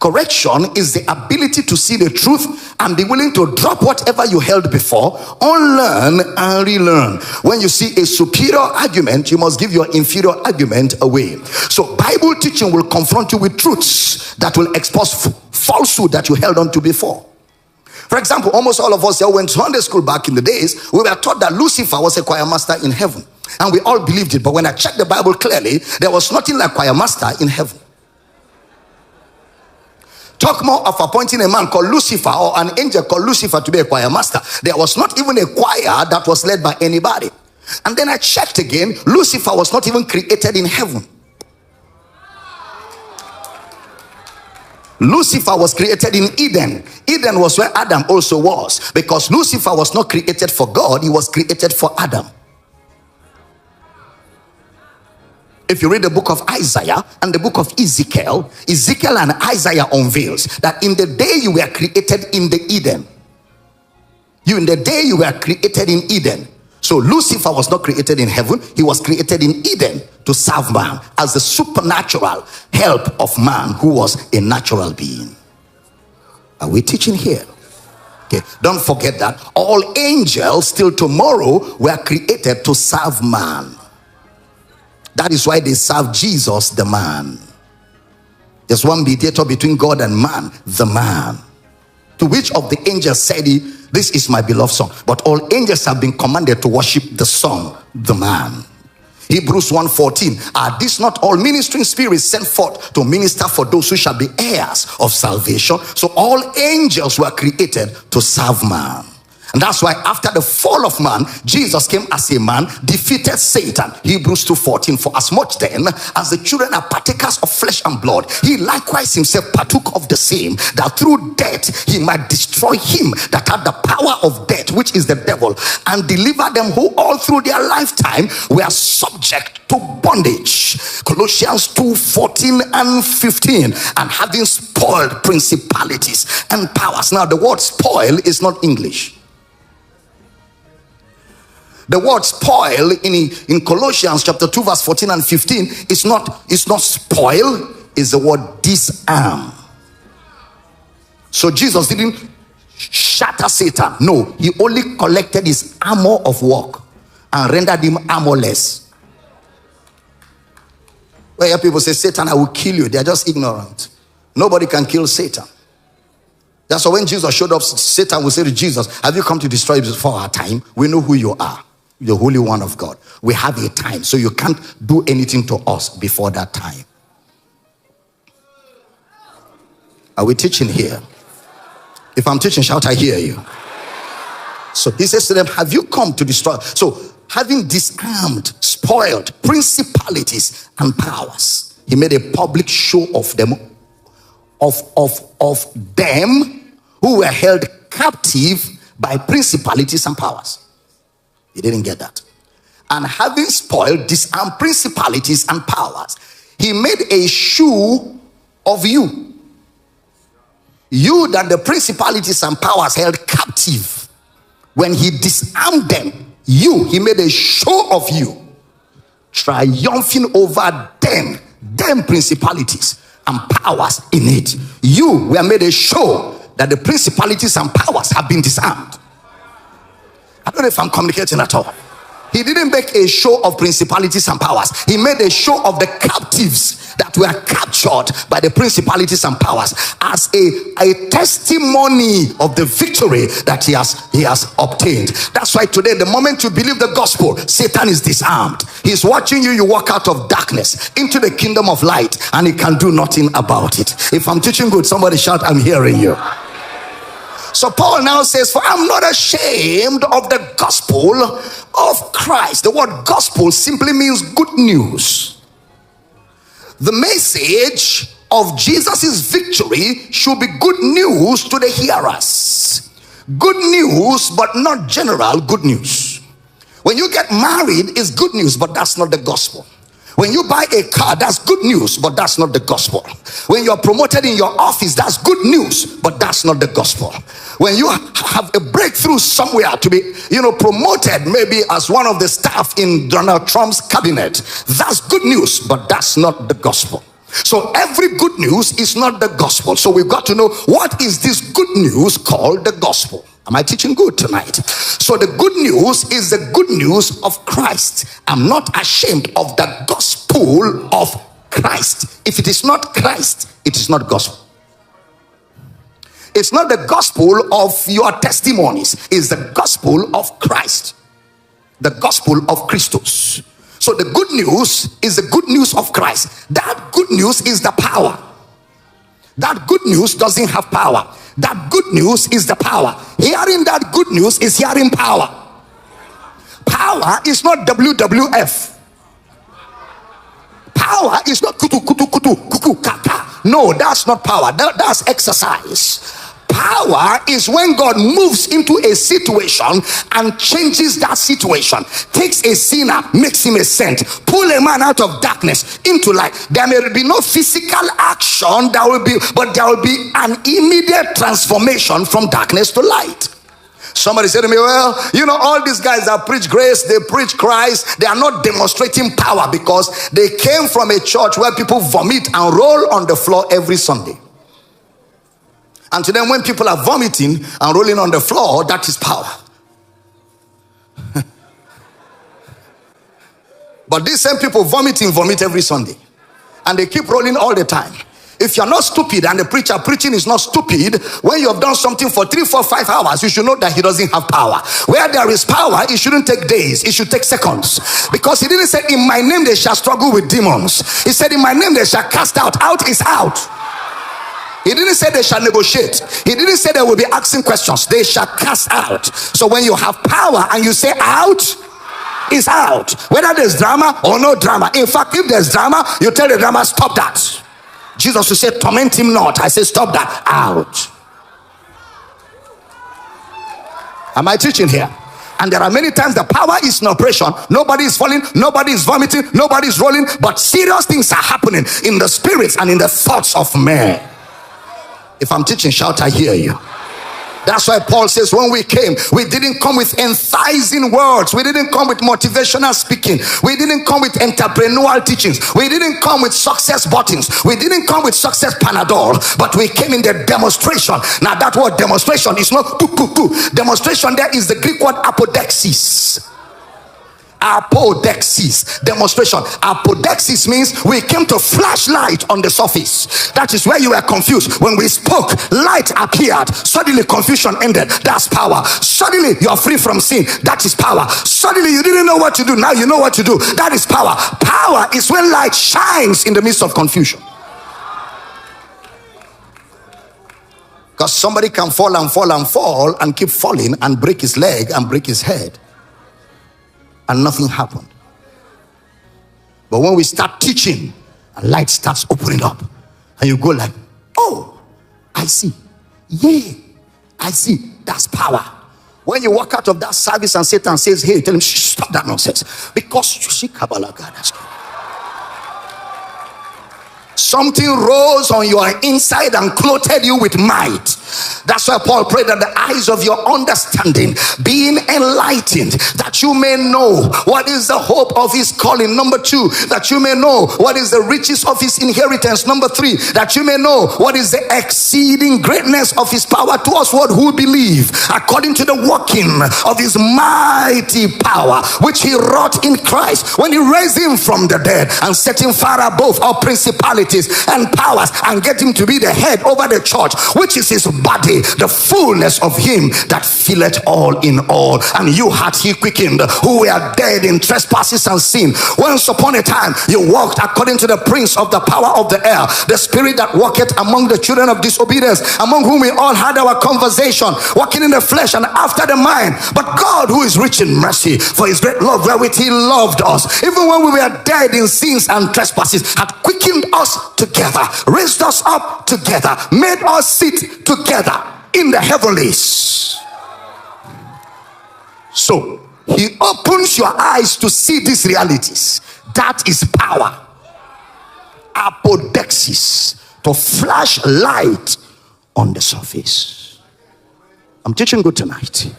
Correction is the ability to see the truth and be willing to drop whatever you held before, unlearn and relearn. When you see a superior argument, you must give your inferior argument away. So Bible teaching will confront you with truths that will expose falsehood that you held on to before. For example, almost all of us here went to Sunday school back in the days. We were taught that Lucifer was a choir master in heaven, and we all believed it. But when I checked the Bible clearly, there was nothing like choir master in heaven. Talk more of appointing a man called Lucifer or an angel called Lucifer to be a choir master. There was not even a choir that was led by anybody. And then I checked again. Lucifer was not even created in heaven. Lucifer was created in Eden. Eden was where Adam also was, because Lucifer was not created for God, he was created for Adam. If you read the book of Isaiah and the book of Ezekiel, Ezekiel and Isaiah unveils that in the day you were created in the Eden. In the day you were created in Eden. So Lucifer was not created in heaven, he was created in Eden to serve man as the supernatural help of man who was a natural being. Are we teaching here? Okay, don't forget that all angels till tomorrow were created to serve man. That is why they serve Jesus, the man. There's one mediator between God and man, the man. To which of the angels said he, this is my beloved son? But all angels have been commanded to worship the son, the man. Hebrews 1:14, are these not all ministering spirits sent forth to minister for those who shall be heirs of salvation? So all angels were created to serve man. And that's why after the fall of man, Jesus came as a man, defeated Satan. Hebrews 2:14, for as much then as the children are partakers of flesh and blood, he likewise himself partook of the same, that through death he might destroy him that had the power of death, which is the devil, and deliver them who all through their lifetime were subject to bondage. Colossians 2:14 and 15, and having spoiled principalities and powers. Now the word spoil is not English. The word spoil in Colossians chapter 2 verse 14 and 15 is not spoil, is the word disarm. So Jesus didn't shatter Satan. No, he only collected his armor of work and rendered him armorless. Where people say, Satan, I will kill you. They are just ignorant. Nobody can kill Satan. That's why when Jesus showed up, Satan will say to Jesus, have you come to destroy us before our time? We know who you are. The Holy One of God. We have a time, so you can't do anything to us before that time. Are we teaching here? If I'm teaching, shout, I hear you. So he says to them, have you come to destroy? So having disarmed, spoiled principalities and powers, he made a public show of them, of them who were held captive by principalities and powers. He didn't get that. And having spoiled, disarmed principalities and powers, he made a shoe of you. You that the principalities and powers held captive. When he disarmed them, he made a show of you, triumphing over them principalities and powers in it. You were made a show that the principalities and powers have been disarmed. I don't know if I'm communicating at all. He didn't make a show of principalities and powers. He made a show of the captives that were captured by the principalities and powers as a testimony of the victory that he has obtained. That's why today, the moment you believe the gospel, Satan is disarmed. He's watching you walk out of darkness into the kingdom of light, and he can do nothing about it. If I'm teaching good, somebody shout, I'm hearing you. So Paul now says, for I'm not ashamed of the gospel of Christ. The word gospel simply means good news. The message of Jesus' victory should be good news to the hearers. Good news, but not general good news. When you get married, it's good news, but that's not the gospel. When you buy a car, that's good news, but that's not the gospel. When you're promoted in your office, that's good news, but that's not the gospel. When you have a breakthrough somewhere to be, promoted maybe as one of the staff in Donald Trump's cabinet, that's good news, but that's not the gospel. So every good news is not the gospel. So we've got to know, what is this good news called the gospel? Am I teaching good tonight? So the good news is the good news of Christ. I'm not ashamed of the gospel of Christ. If it is not Christ, it is not gospel. It's not the gospel of your testimonies. It's the gospel of Christ. The gospel of Christus. So the good news is the good news of Christ. That good news is the power. That good news doesn't have power. That good news is the power. Hearing that good news is hearing power. Power is not WWF. Power is not kutu kutu kutu kuku kaka. No, that's not power. That's exercise. Power is when God moves into a situation and changes that situation. Takes a sinner, makes him a saint. Pull a man out of darkness into light. There may be no physical action, but there will be an immediate transformation from darkness to light. Somebody said to me, well, you know, all these guys that preach grace, they preach Christ, they are not demonstrating power because they came from a church where people vomit and roll on the floor every Sunday. And to them, when people are vomiting and rolling on the floor, that is power. But these same people vomit every Sunday. And they keep rolling all the time. If you're not stupid and the preacher preaching is not stupid, when you have done something for 3, 4, 5 hours, you should know that he doesn't have power. Where there is power, it shouldn't take days, it should take seconds. Because he didn't say, in my name they shall struggle with demons. He said, in my name they shall cast out. Out is out. He didn't say they shall negotiate. He didn't say they will be asking questions. They shall cast out. So when you have power and you say out, is out. Whether there's drama or no drama. In fact, if there's drama, you tell the drama, stop that. Jesus will say, torment him not. I say, stop that. Out. Am I teaching here? And there are many times the power is in operation. Nobody is falling, nobody is vomiting, nobody is rolling, but serious things are happening in the spirits and in the thoughts of men. If I'm teaching, shout, I hear you. That's why Paul says, when we came, we didn't come with enticing words. We didn't come with motivational speaking. We didn't come with entrepreneurial teachings. We didn't come with success buttons. We didn't come with success Panadol. But we came in the demonstration. Now that word demonstration is not demonstration. There is the Greek word apodexis. Apodexis, demonstration. Apodexis means we came to flash light on the surface. That is where you were confused. When we spoke, light appeared. Suddenly confusion ended. That's power. Suddenly you are free from sin. That is power. Suddenly you didn't know what to do. Now you know what to do. That is power. Power is when light shines in the midst of confusion. Because somebody can fall and fall and fall and keep falling and break his leg and break his head, and nothing happened. But when we start teaching, and light starts opening up, and you go like, oh, I see. Yeah, I see. That's power. When you walk out of that service and Satan says, hey, tell him, stop that nonsense. Because you see Kabbalah, God has come. Something rose on your inside and clothed you with might. That's why Paul prayed that the eyes of your understanding being enlightened, that you may know what is the hope of his calling. Number 2, that you may know what is the riches of his inheritance. Number 3, that you may know what is the exceeding greatness of his power to us who believe, according to the working of his mighty power, which he wrought in Christ when he raised him from the dead and set him far above all principalities and powers, and get him to be the head over the church, which is his body, the fullness of him that filleth all in all. And you hath he quickened, who were dead in trespasses and sin. Once upon a time you walked according to the prince of the power of the air, the spirit that walketh among the children of disobedience, among whom we all had our conversation, walking in the flesh and after the mind. But God, who is rich in mercy, for his great love wherewith he loved us, even when we were dead in sins and trespasses, hath quickened us together, raised us up together, made us sit together in the heavenlies. So he opens your eyes to see these realities. That is power. Apodexis, to flash light on the surface. I'm teaching good tonight.